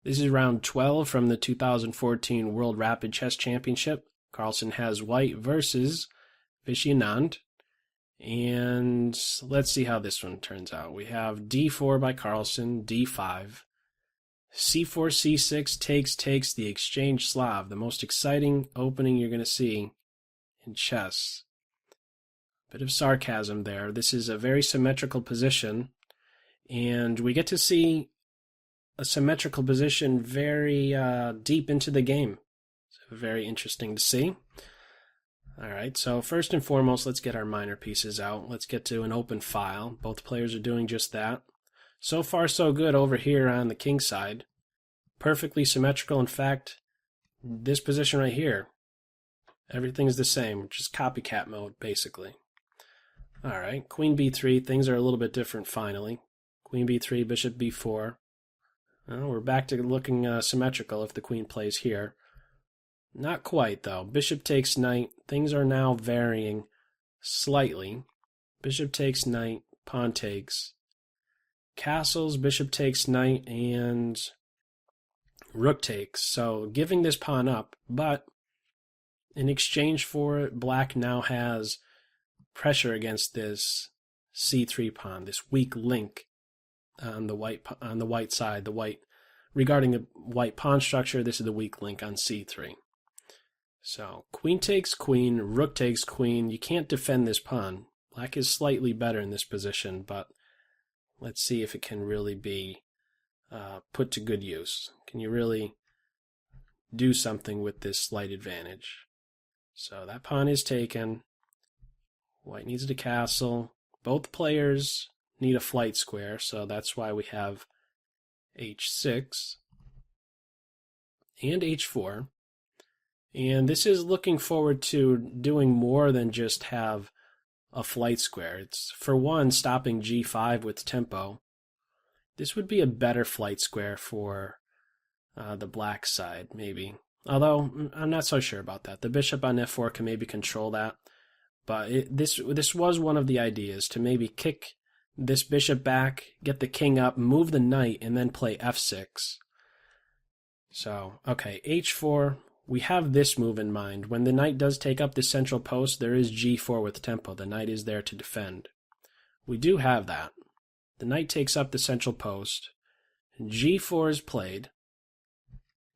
This is round 12 from the 2014 World Rapid Chess Championship. Carlsen has white versus Vishy Anand. And let's see how this one turns out. We have d4 by Carlsen, d5. c4, c6, takes the exchange Slav, the most exciting opening you're going to see in chess. Bit of sarcasm there. This is a very symmetrical position, and we get to see a symmetrical position very deep into the game. So very interesting to see. All right, so first and foremost, let's get our minor pieces out. Let's get to an open file. Both players are doing just that. So far, so good over here on the king side. Perfectly symmetrical. In fact, this position right here, everything's the same, just copycat mode, basically. All right, queen b3, things are a little bit different finally. Queen b3, bishop b4. Well, we're back to looking symmetrical if the queen plays here. Not quite, though. Bishop takes knight. Things are now varying slightly. Bishop takes knight, pawn takes. Castles, bishop takes knight, and rook takes. So giving this pawn up, but in exchange for it, black now has pressure against this c3 pawn, this weak link on the white side. Regarding the white pawn structure, this is the weak link on c3. So queen takes queen, rook takes queen. You can't defend this pawn. Black is slightly better in this position, but let's see if it can really be put to good use. Can you really do something with this slight advantage? So that pawn is taken. White needs to castle. Both players need a flight square, so that's why we have h6 and h4. And this is looking forward to doing more than just have a flight square. It's, for one, stopping g5 with tempo. This would be a better flight square for the black side, maybe. Although, I'm not so sure about that. The bishop on f4 can maybe control that. But this was one of the ideas, to maybe kick this bishop back, get the king up, move the knight, and then play f6. So, okay, h4. We have this move in mind. When the knight does take up the central post, there is g4 with tempo. The knight is there to defend. We do have that. The knight takes up the central post. g4 is played.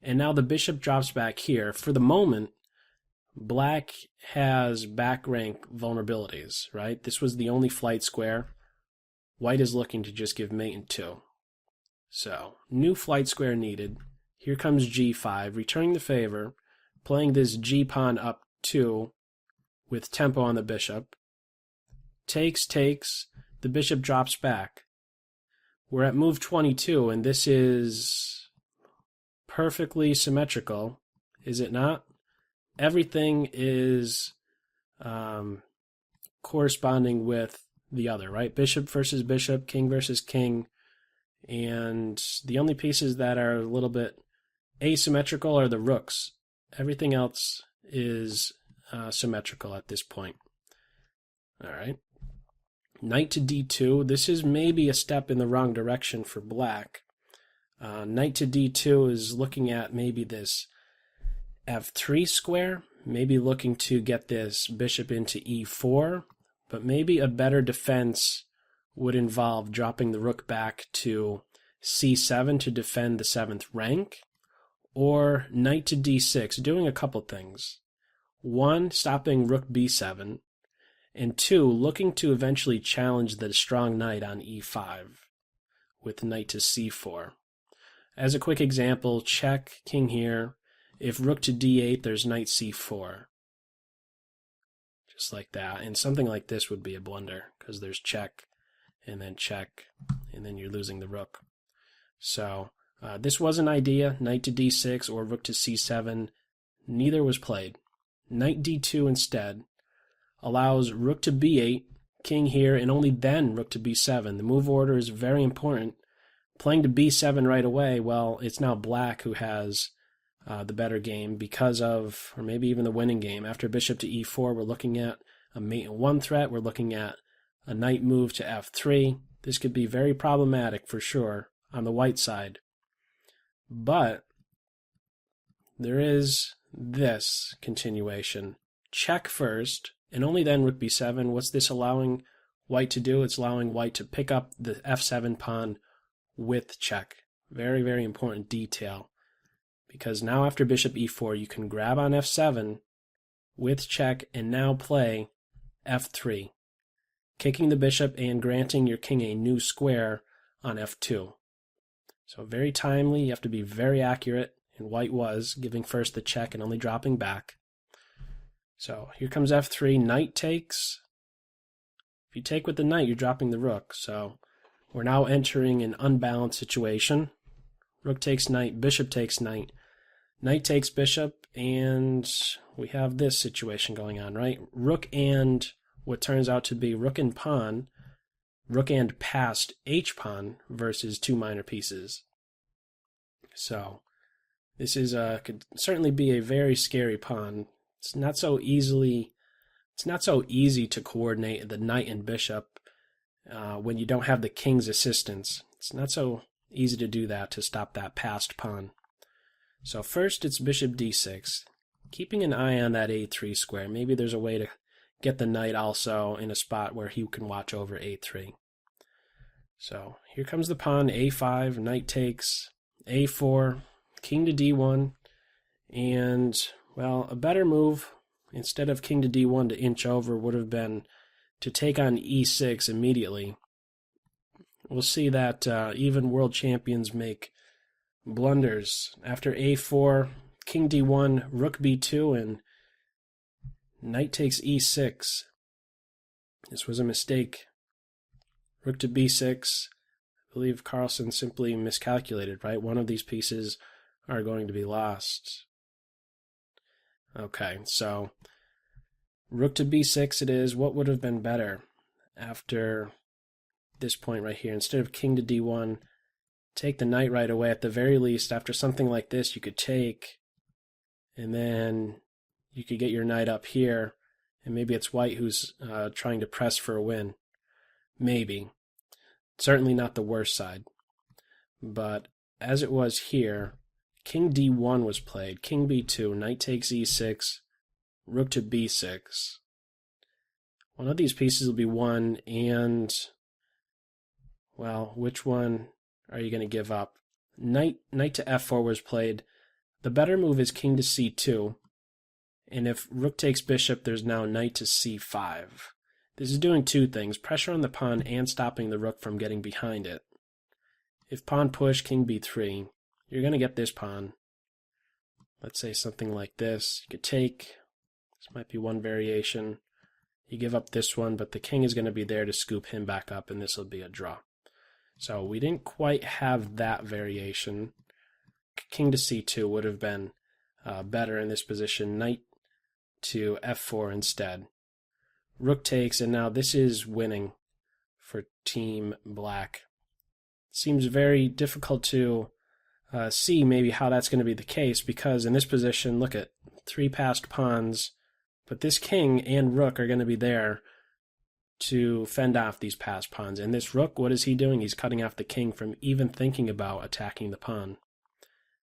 And now the bishop drops back here. For the moment, black has back rank vulnerabilities, right? This was the only flight square. White is looking to just give mate in 2. So, new flight square needed. Here comes g5, returning the favor, playing this g-pawn up 2 with tempo on the bishop. Takes, the bishop drops back. We're at move 22, and this is perfectly symmetrical, is it not? Everything is corresponding with the other, right? Bishop versus bishop, king versus king, and the only pieces that are a little bit asymmetrical are the rooks. Everything else is symmetrical at this point. All right. Knight to d2. This is maybe a step in the wrong direction for black. Knight to d2 is looking at maybe this f3 square, maybe looking to get this bishop into e4, but maybe a better defense would involve dropping the rook back to c7 to defend the 7th rank, or knight to d6, doing a couple things. One, stopping rook b7, and two, looking to eventually challenge the strong knight on e5 with knight to c4. As a quick example, check, king here. If rook to d8, there's knight c4. Just like that. And something like this would be a blunder, because there's check, and then you're losing the rook. So this was an idea, knight to d6 or rook to c7. Neither was played. Knight d2 instead allows rook to b8, king here, and only then rook to b7. The move order is very important. Playing to b7 right away, well, it's now black who has the better game because of, or maybe even the winning game. After bishop to e4, we're looking at a mate in 1 threat. We're looking at a knight move to f3. This could be very problematic for sure on the white side. But there is this continuation. Check first, and only then rook b7. What's this allowing white to do? It's allowing white to pick up the f7 pawn with check. Very, very important detail. Because now after bishop e4, you can grab on f7 with check and now play f3, kicking the bishop and granting your king a new square on f2. So very timely. You have to be very accurate, and white was, giving first the check and only dropping back. So here comes f3, knight takes. If you take with the knight, you're dropping the rook. So we're now entering an unbalanced situation. Rook takes knight, bishop takes knight, knight takes bishop, and we have this situation going on, right? Rook and what turns out to be rook and pawn, rook and passed h-pawn versus two minor pieces. So this could certainly be a very scary pawn. It's not so easy to coordinate the knight and bishop when you don't have the king's assistance. It's not so easy to do that, to stop that passed pawn. So first it's bishop d6, keeping an eye on that a3 square. Maybe there's a way to get the knight also in a spot where he can watch over a3. So here comes the pawn, a5, knight takes, a4, king to d1, and, well, a better move, instead of king to d1 to inch over, would have been to take on e6 immediately. We'll see that even world champions make blunders. After a4, king d1, rook b2, and knight takes e6. This was a mistake. Rook to b6. I believe Carlsen simply miscalculated, right? One of these pieces are going to be lost. Okay, so rook to b6 it is. What would have been better after this point right here? Instead of king to d1, take the knight right away. At the very least, after something like this, you could take, and then you could get your knight up here, and maybe it's white who's trying to press for a win. Maybe. Certainly not the worst side. But as it was here, king d1 was played, king b2, knight takes e6, rook to b6. One of these pieces will be won, and, well, which one are you going to give up? Knight to f4 was played. The better move is king to c2, and if rook takes bishop, there's now knight to c5. This is doing two things, pressure on the pawn and stopping the rook from getting behind it. If pawn push, king b3, you're going to get this pawn. Let's say something like this. You could take, this might be one variation. You give up this one, but the king is going to be there to scoop him back up, and this will be a draw. So we didn't quite have that variation. King to c2 would have been better in this position. Knight to f4 instead. Rook takes, and now this is winning for Team Black. Seems very difficult to see maybe how that's going to be the case, because in this position, look at 3 passed pawns, but this king and rook are going to be there to fend off these passed pawns. And this rook, what is he doing? He's cutting off the king from even thinking about attacking the pawn.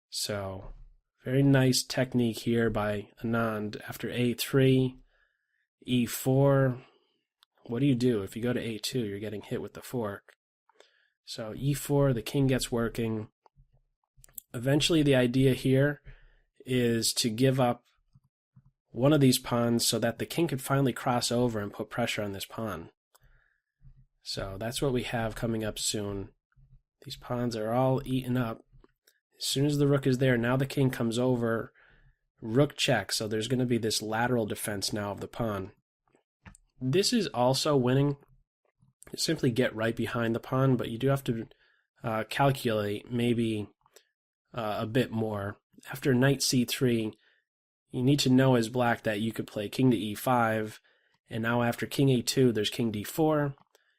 So, very nice technique here by Anand. After a3, e4, what do you do? If you go to a2, you're getting hit with the fork. So e4, the king gets working. Eventually the idea here is to give up one of these pawns so that the king could finally cross over and put pressure on this pawn. So that's what we have coming up soon. These pawns are all eaten up. As soon as the rook is there, now the king comes over, rook check, so there's going to be this lateral defense now of the pawn. This is also winning. You simply get right behind the pawn, but you do have to calculate maybe a bit more. After knight c3, you need to know as black that you could play king to e5, and now after king a2, there's king d4.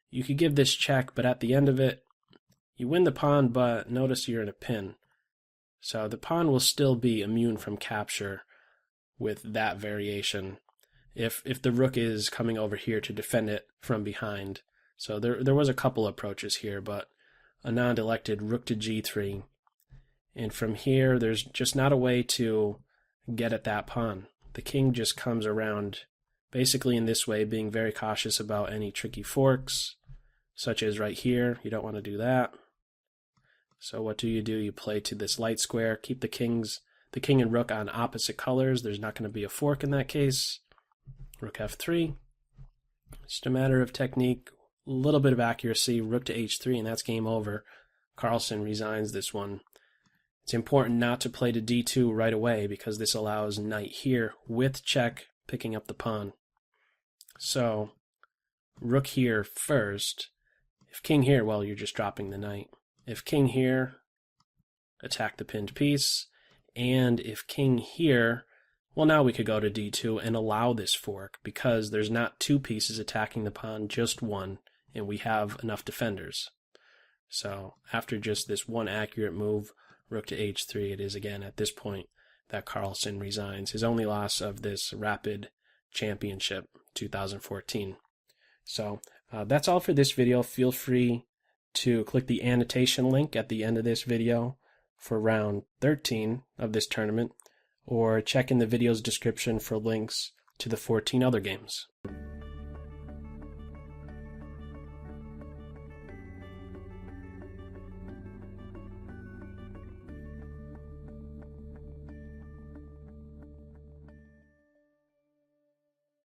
You could give this check, but at the end of it, you win the pawn, but notice you're in a pin. So the pawn will still be immune from capture with that variation if the rook is coming over here to defend it from behind. So there was a couple approaches here, but Anand elected rook to g3, And from here, there's just not a way to get at that pawn. The king just comes around basically in this way, being very cautious about any tricky forks, such as right here. You don't want to do that. So what do? You play to this light square, keep the king and rook on opposite colors. There's not going to be a fork in that case. Rook f3. Just a matter of technique, a little bit of accuracy. Rook to h3, and that's game over. Carlsen resigns this one. It's important not to play to d2 right away because this allows knight here with check picking up the pawn. So rook here first. If king here, well, you're just dropping the knight. If king here, attack the pinned piece. And if king here, well, now we could go to d2 and allow this fork because there's not two pieces attacking the pawn, just one, and we have enough defenders. So after just this one accurate move, rook to h3, it is again at this point that Carlsen resigns. His only loss of this Rapid Championship 2014. So that's all for this video. Feel free to click the annotation link at the end of this video for round 13 of this tournament, or check in the video's description for links to the 14 other games.